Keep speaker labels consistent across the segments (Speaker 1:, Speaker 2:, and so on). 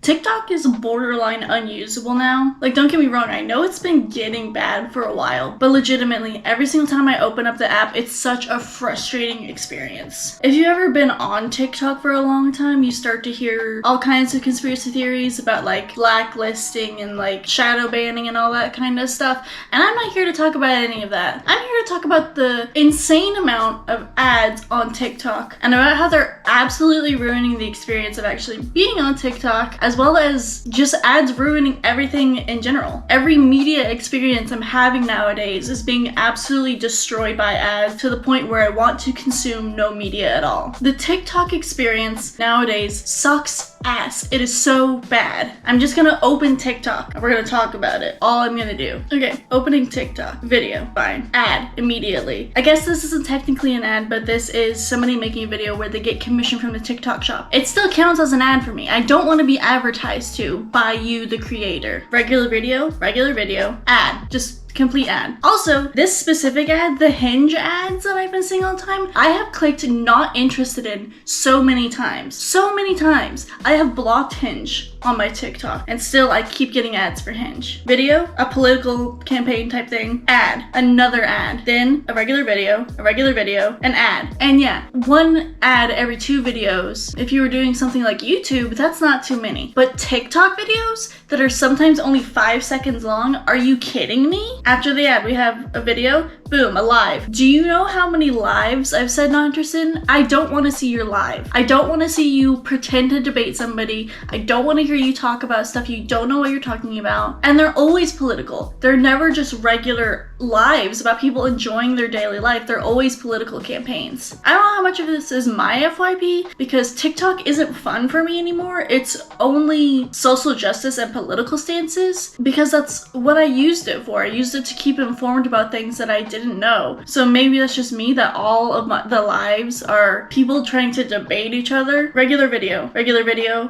Speaker 1: TikTok is borderline unusable now. Like, don't get me wrong, I know it's been getting bad for a while, but legitimately, every single time I open up the app, it's such a frustrating experience. If you've ever been on TikTok for a long time, you start to hear all kinds of conspiracy theories about like blacklisting and like shadow banning and all that kind of stuff. And I'm not here to talk about any of that. I'm here to talk about the insane amount of ads on TikTok and about how they're absolutely ruining the experience of actually being on TikTok, as well as just ads ruining everything in general. Every media experience I'm having nowadays is being absolutely destroyed by ads to the point where I want to consume no media at all. The TikTok experience nowadays sucks ass. It is so bad. I'm just gonna open TikTok and we're gonna talk about it. All I'm gonna do. Okay, opening TikTok. Video. Fine. Ad. Immediately. I guess this isn't technically an ad, but this is somebody making a video where they get commission from the TikTok shop. It still counts as an ad for me. I don't want to be advertised to by you, the creator. Regular video, ad. Just complete ad. Also, this specific ad, the Hinge ads that I've been seeing all the time, I have clicked not interested in so many times. So many times. I have blocked Hinge on my TikTok and still I keep getting ads for Hinge. Video, a political campaign type thing, ad, another ad, then a regular video, an ad. And yeah, one ad every 2 videos. If you were doing something like YouTube, that's not too many. But TikTok videos that are sometimes only 5 seconds long, are you kidding me? After the ad, we have a video, boom, a live. Do you know how many lives I've said not interested in? I don't want to see your live. I don't want to see you pretend to debate somebody. I don't want to hear you talk about stuff you don't know what you're talking about. And they're always political. They're never just regular lives about people enjoying their daily life. They're always political campaigns. I don't know how much of this is my FYP because TikTok isn't fun for me anymore. It's only social justice and political stances because that's what I used it for. I used it to keep informed about things that I didn't know. So maybe that's just me, that all of the lives are people trying to debate each other. Regular video.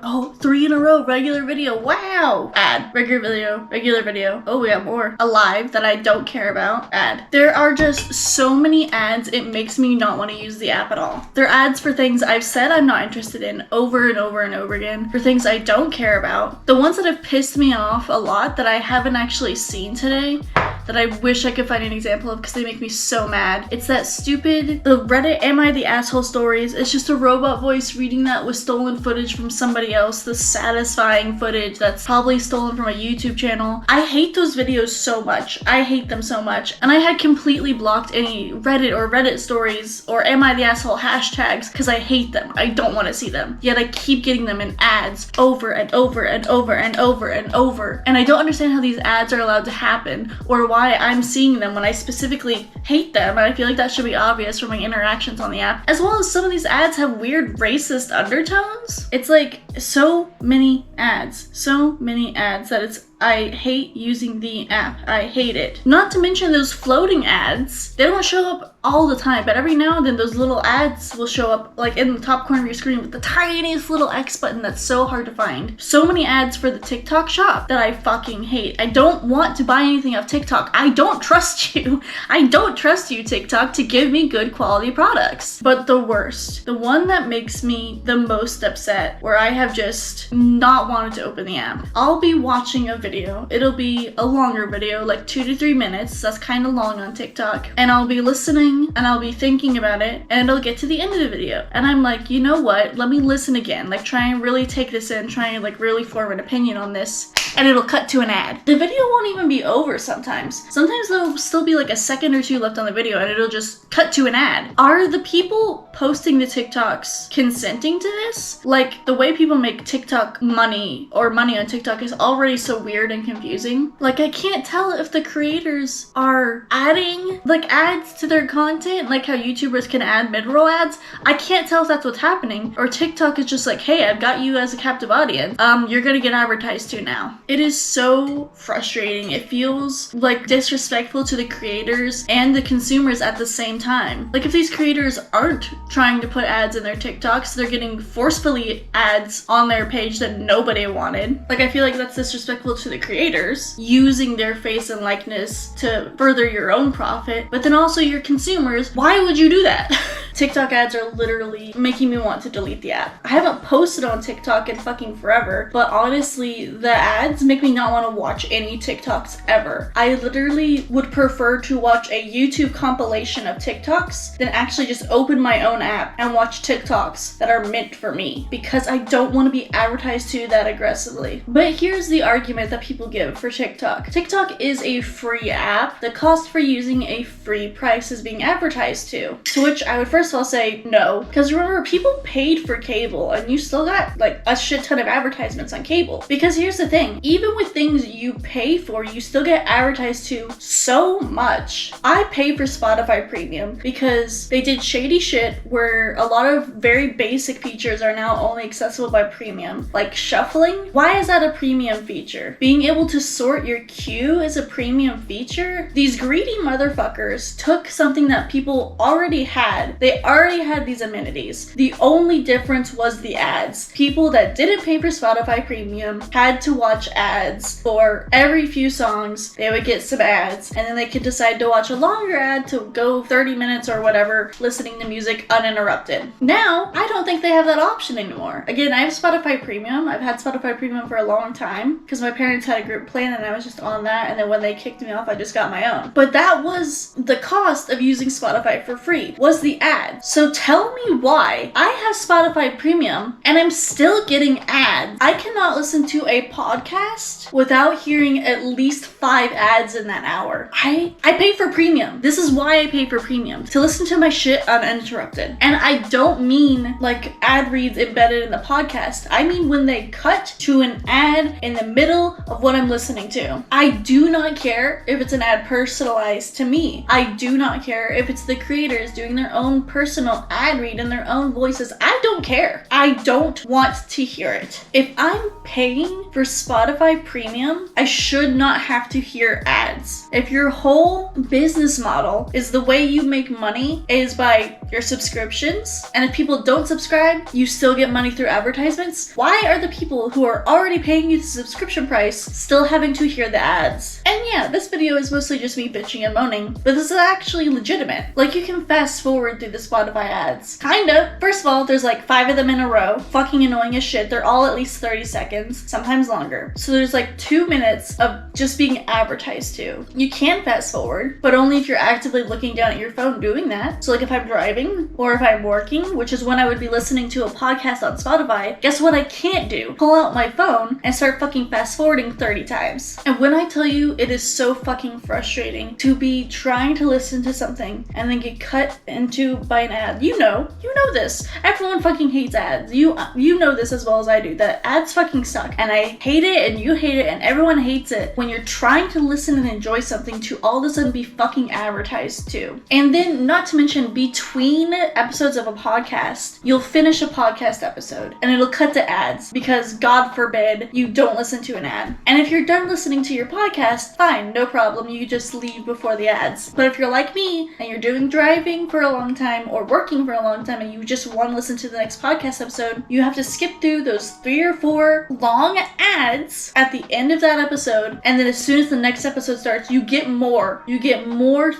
Speaker 1: Oh, 3 in a row. Regular video. Wow. Ad. Regular video. Oh, we got more. A live that I don't care about. Ad. There are just so many ads, it makes me not want to use the app at all. They're ads for things I've said I'm not interested in over and over and over again, for things I don't care about. The ones that have pissed me off a lot that I haven't actually seen today, that I wish I could find an example of because they make me so mad. It's that stupid, the Reddit Am I the Asshole stories. It's just a robot voice reading that with stolen footage from somebody else, the satisfying footage that's probably stolen from a YouTube channel. I hate those videos so much. I hate them so much. And I had completely blocked any Reddit stories or Am I the Asshole hashtags because I hate them. I don't want to see them. Yet I keep getting them in ads over and over and over and over and over. And I don't understand how these ads are allowed to happen or why I'm seeing them when I specifically hate them, and I feel like that should be obvious from my interactions on the app. As well as some of these ads have weird racist undertones. It's like so many ads that I hate using the app. I hate it. Not to mention those floating ads. They don't show up all the time, but every now and then those little ads will show up like in the top corner of your screen with the tiniest little X button that's so hard to find. So many ads for the TikTok shop that I fucking hate. I don't want to buy anything off TikTok. I don't trust you. I don't trust you, TikTok, to give me good quality products. But the worst, the one that makes me the most upset, where I have just not wanted to open the app. I'll be watching a video. It'll be a longer video, like 2 to 3 minutes. That's kind of long on TikTok. And I'll be listening and I'll be thinking about it and it'll get to the end of the video. And I'm like, you know what? Let me listen again. Like try and really take this in, try and like really form an opinion on this. And it'll cut to an ad. The video won't even be over sometimes. Sometimes there'll still be like a second or 2 left on the video and it'll just cut to an ad. Are the people posting the TikToks consenting to this? Like the way people make TikTok money or money on TikTok is already so weird and confusing. Like I can't tell if the creators are adding like ads to their content, like how YouTubers can add mid-roll ads. I can't tell if that's what's happening, or TikTok is just like, hey, I've got you as a captive audience. You're gonna get advertised to now. It is so frustrating. It feels like disrespectful to the creators and the consumers at the same time. Like if these creators aren't trying to put ads in their TikToks, they're getting forcefully ads on their page that nobody wanted. Like I feel like that's disrespectful to the creators, using their face and likeness to further your own profit, but then also your consumers. Why would you do that? TikTok ads are literally making me want to delete the app. I haven't posted on TikTok in fucking forever, but honestly, the ads make me not want to watch any TikToks ever. I literally would prefer to watch a YouTube compilation of TikToks than actually just open my own app and watch TikToks that are meant for me, because I don't want to be advertised to that aggressively. But here's the argument that people give for TikTok. TikTok is a free app. The cost for using a free price is being advertised to which I would first of all say no, because remember, people paid for cable and you still got like a shit ton of advertisements on cable. Because here's the thing, even with things you pay for, you still get advertised to so much. I pay for Spotify Premium because they did shady shit where a lot of very basic features are now only accessible by premium, like shuffling. Why is that a premium feature? Being able to sort your queue is a premium feature? These greedy motherfuckers took something that people already had. They already had these amenities. The only difference was the ads. People that didn't pay for Spotify Premium had to watch ads for every few songs. They would get some ads, and then they could decide to watch a longer ad to go 30 minutes or whatever, listening to music uninterrupted. Now, I don't think they have that option anymore. Again, I have Spotify Premium. I've had Spotify Premium for a long time because my parents had a group plan and I was just on that, and then when they kicked me off, I just got my own. But that was the cost of using Spotify for free, was the ad. So tell me why I have Spotify Premium and I'm still getting ads. I cannot listen to a podcast without hearing at least 5 ads in that hour. I pay for premium. This is why I pay for premium, to listen to my shit uninterrupted. And I don't mean like ad reads embedded in the podcast. I mean when they cut to an ad in the middle of what I'm listening to. I do not care if it's an ad personalized to me. I do not care if it's the creators doing their own personal ad read in their own voices. I don't care. I don't want to hear it. If I'm paying for Spotify Premium, I should not have to hear ads. If your whole business model is the way you make money is by your subscriptions, and if people don't subscribe, you still get money through advertisements, why are the people who are already paying you the subscription price still having to hear the ads? And yeah, this video is mostly just me bitching and moaning, but this is actually legitimate. Like, you can fast forward through the Spotify ads. Kinda. First of all, there's like 5 of them in a row. Fucking annoying as shit. They're all at least 30 seconds, sometimes longer. So there's like 2 minutes of just being advertised to. You can fast forward, but only if you're actively looking down at your phone doing that. So like if I'm driving or if I'm working, which is when I would be listening to a podcast on Spotify, guess what I can't do? Pull out my phone and start fucking fast forwarding 30 times. And when I tell you, it is so fucking frustrating to be trying to listen to something and then get cut into by an ad. You know this. Everyone fucking hates ads. You know this as well as I do, that ads fucking suck. And I hate it and you hate it and everyone hates it when you're trying to listen and enjoy something to all of a sudden be fucking advertised to. And then, not to mention, between episodes of a podcast, you'll finish a podcast episode and it'll cut to ads because God forbid you don't listen to an ad. And if you're done listening to your podcast, fine, no problem, you just leave before the ads. But if you're like me and you're doing driving for a long time or working for a long time and you just want to listen to the next podcast episode, you have to skip through those 3 or 4 long ads at the end of that episode, and then as soon as the next episode starts, you get more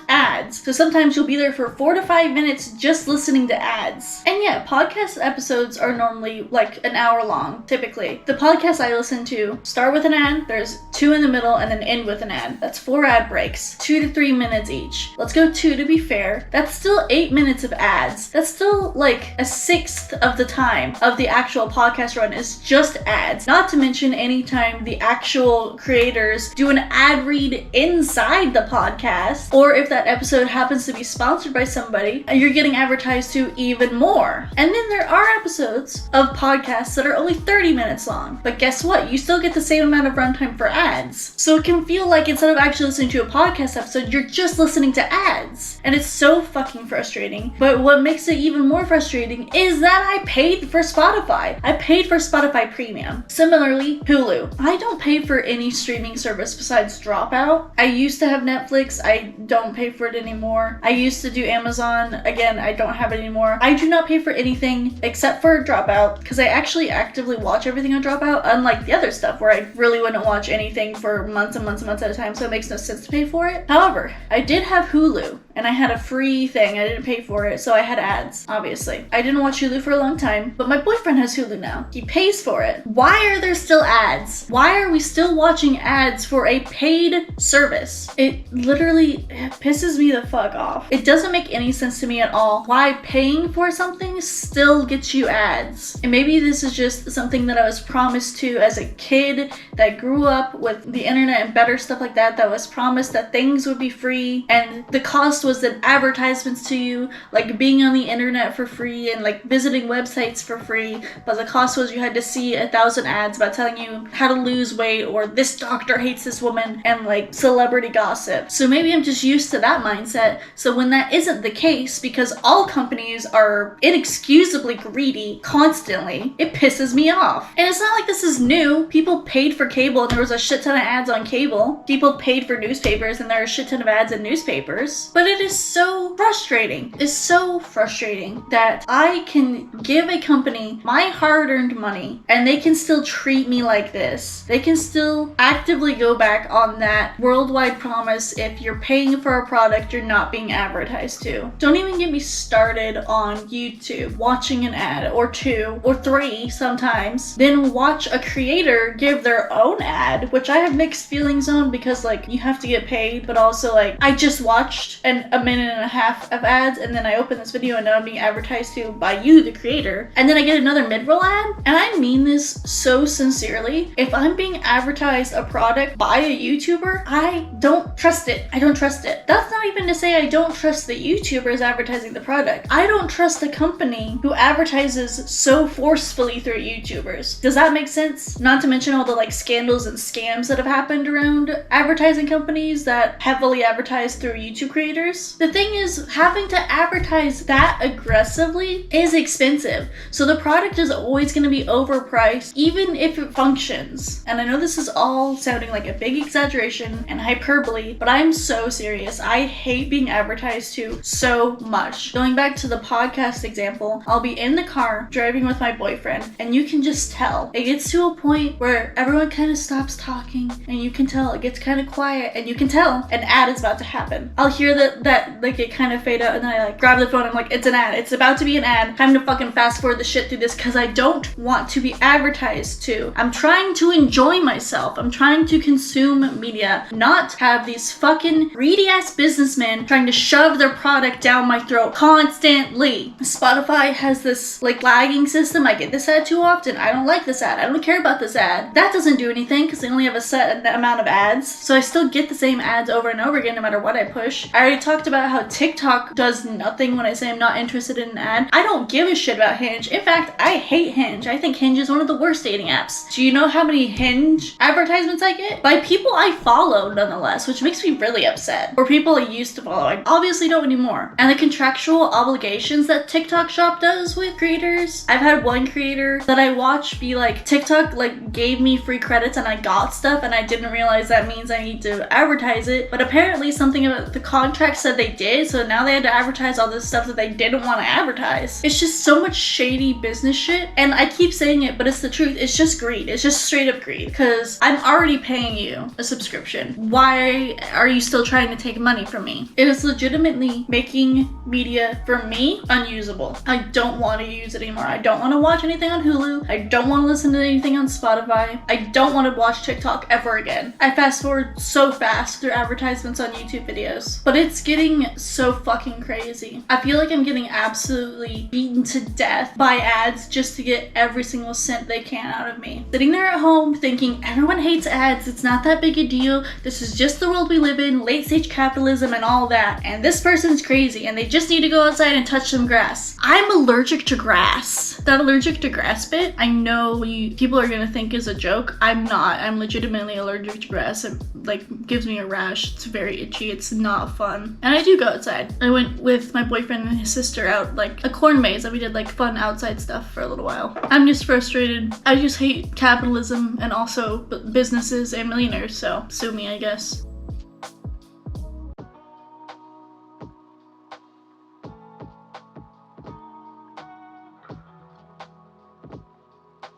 Speaker 1: ads. So sometimes you'll be there for 4 to 5 minutes just listening to ads. And yeah, podcast episodes are normally like an hour long, typically. The podcasts I listen to start with an ad, there's 2 in the middle, and then end with an ad. That's 4 ad breaks, 2 to 3 minutes each. Let's go 2 to be fair. That's still 8 minutes of ads. That's still like a 1/6 of the time of the actual podcast run is just ads. Not to mention anytime the actual creators do an ad read inside the podcast, or if that episode happens to be sponsored by somebody, you're getting advertised to even more. And then there are episodes of podcasts that are only 30 minutes long, but guess what? You still get the same amount of runtime for ads. So it can feel like instead of actually listening to a podcast episode, you're just listening to ads. And it's so fucking frustrating. But what makes it even more frustrating is that I paid for Spotify. I paid for Spotify Premium. Similarly, Literally, Hulu. I don't pay for any streaming service besides Dropout. I used to have Netflix. I don't pay for it anymore. I used to do Amazon. Again, I don't have it anymore. I do not pay for anything except for Dropout because I actually actively watch everything on Dropout, unlike the other stuff where I really wouldn't watch anything for months and months and months at a time, so it makes no sense to pay for it. However, I did have Hulu and I had a free thing. I didn't pay for it, so I had ads, obviously. I didn't watch Hulu for a long time, but my boyfriend has Hulu now. He pays for it. Why are there still ads? Why are we still watching ads for a paid service? It literally pisses me the fuck off. It doesn't make any sense to me at all why paying for something still gets you ads. And maybe this is just something that I was promised to as a kid that grew up with the internet and better stuff like that was promised that things would be free and the cost was then advertisements to you, like being on the internet for free and like visiting websites for free, but the cost was you had to see 1,000 ads about telling you how to lose weight or this doctor hates this woman and like celebrity gossip. So maybe I'm just used to that mindset. So when that isn't the case, because all companies are inexcusably greedy constantly, it pisses me off. And it's not like this is new. People paid for cable and there was a shit ton of ads on cable. People paid for newspapers and there are a shit ton of ads in newspapers. But it is so frustrating. It's so frustrating that I can give a company my hard-earned money and they can still treat me like this. They can still actively go back on that worldwide promise. If you're paying for a product, you're not being advertised to. Don't even get me started on YouTube, watching an ad or 2 or 3 sometimes, then watch a creator give their own ad, which I have mixed feelings on because like you have to get paid, but also like I just watched a minute and a half of ads and then I open this video and now I'm being advertised to by you, the creator, and then I get another mid-roll ad. And I mean this so sincerely. If I'm being advertised a product by a YouTuber, I don't trust it. I don't trust it. That's not even to say I don't trust the YouTubers advertising the product. I don't trust the company who advertises so forcefully through YouTubers. Does that make sense? Not to mention all the like scandals and scams that have happened around advertising companies that heavily advertise through YouTube creators. The thing is, having to advertise that aggressively is expensive. So the product is always going to be overpriced, even if it functions. And I know this is all sounding like a big exaggeration and hyperbole, but I'm so serious. I hate being advertised to so much. Going back to the podcast example, I'll be in the car driving with my boyfriend and you can just tell. It gets to a point where everyone kind of stops talking and you can tell it gets kind of quiet and you can tell an ad is about to happen. I'll hear that like it kind of fade out and then I like grab the phone and I'm like, it's an ad. It's about to be an ad. Time to fucking fast forward the shit through this because I don't want to be advertised to. I'm trying to enjoy myself. I'm trying to consume media, not have these fucking greedy ass businessmen trying to shove their product down my throat constantly. Spotify has this like lagging system. I get this ad too often. I don't like this ad. I don't care about this ad. That doesn't do anything because they only have a set amount of ads. So I still get the same ads over and over again no matter what I push. I already talked about how TikTok does nothing when I say I'm not interested in an ad. I don't give a shit about Hinge. In fact, I hate Hinge. I think Hinge is one of the worst dating apps. Do you know how many Hinge advertisements I get? By people I follow nonetheless, which makes me really upset. Or people I used to follow. I obviously don't anymore. And the contractual obligations that TikTok Shop does with creators. I've had one creator that I watch be like, TikTok like gave me free credits and I got stuff and I didn't realize that means I need to advertise it. But apparently something about the contract said they did, so now they had to advertise all this stuff that they didn't want to advertise. It's just so much shady business shit. And I keep saying it, but it's the truth. It's just greed. It's just straight up greed. Because I'm already paying you a subscription. Why are you still trying to take money from me? It is legitimately making media for me unusable. I don't want to use it anymore. I don't want to watch anything on Hulu. I don't want to listen to anything on Spotify. I don't want to watch TikTok ever again. I fast forward so fast through advertisements on YouTube videos. But it's getting so fucking crazy. I feel like I'm getting absolutely beaten to death by ads just to get every single cent they can out of me. Sitting there at home thinking everyone hates ads. It's not that big a deal. This is just the world we live in, late stage capitalism and all that. And this person's crazy and they just need to go outside and touch some grass. I'm allergic to grass. That allergic to grass bit, I know people are gonna think is a joke. I'm not. I'm legitimately allergic to grass. It like gives me a rash. It's very itchy. It's not fun. And I do go outside. I went with my boyfriend and his sister out like a corn maze and we did like fun outside stuff for a little while. I'm just frustrated. I just hate capitalism and also businesses and millionaires, so sue me, I guess.